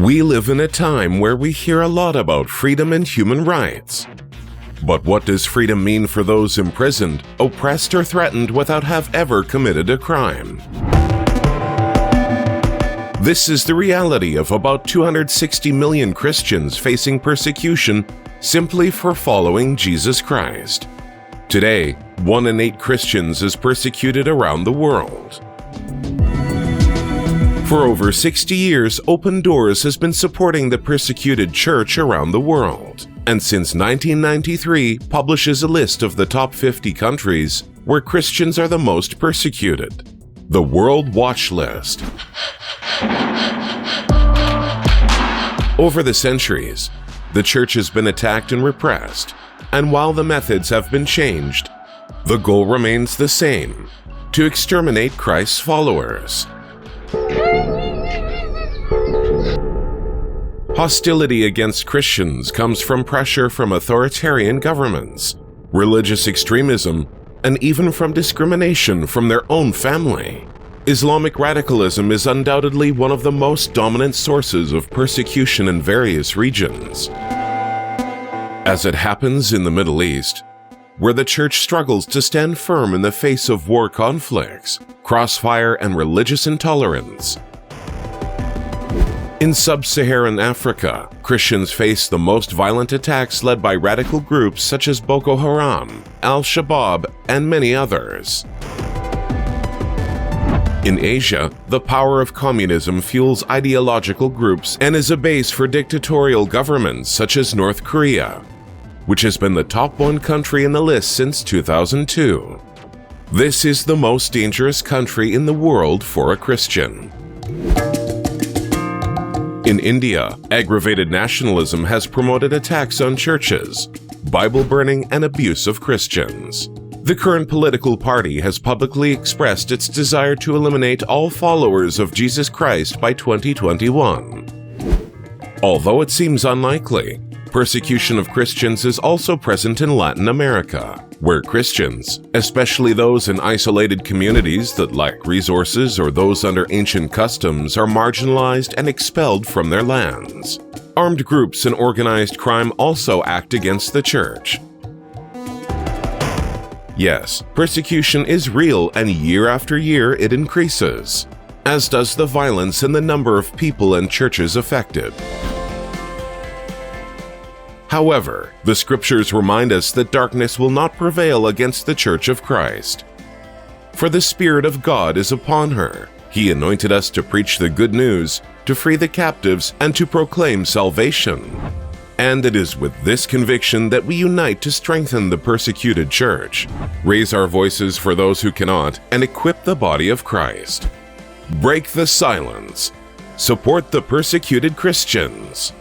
We live in a time where we hear a lot about freedom and human rights. But what does freedom mean for those imprisoned, oppressed, or threatened without have ever committed a crime? This is the reality of about 260 million Christians facing persecution simply for following Jesus Christ. Today, 1 in 8 Christians is persecuted around the world. For over 60 years, Open Doors has been supporting the persecuted church around the world, and since 1993 publishes a list of the top 50 countries where Christians are the most persecuted. The World Watch List. Over the centuries, the church has been attacked and repressed, and while the methods have been changed, the goal remains the same: to exterminate Christ's followers. Hostility against Christians comes from pressure from authoritarian governments, religious extremism, and even from discrimination from their own family. Islamic radicalism is undoubtedly one of the most dominant sources of persecution in various regions. As it happens in the Middle East, where the church struggles to stand firm in the face of war conflicts, crossfire, and religious intolerance. In sub-Saharan Africa, Christians face the most violent attacks led by radical groups such as Boko Haram, Al-Shabaab, and many others. In Asia, the power of communism fuels ideological groups and is a base for dictatorial governments such as North Korea, which has been the top 1 country in the list since 2002. This is the most dangerous country in the world for a Christian. In India, aggravated nationalism has promoted attacks on churches, Bible burning, and abuse of Christians. The current political party has publicly expressed its desire to eliminate all followers of Jesus Christ by 2021. Although it seems unlikely, persecution of Christians is also present in Latin America, where Christians, especially those in isolated communities that lack resources or those under ancient customs, are marginalized and expelled from their lands. Armed groups and organized crime also act against the church. Yes, persecution is real, and year after year it increases, as does the violence and the number of people and churches affected. However, the scriptures remind us that darkness will not prevail against the Church of Christ. For the Spirit of God is upon her. He anointed us to preach the good news, to free the captives, and to proclaim salvation. And it is with this conviction that we unite to strengthen the persecuted church, raise our voices for those who cannot, and equip the body of Christ. Break the silence. Support the persecuted Christians.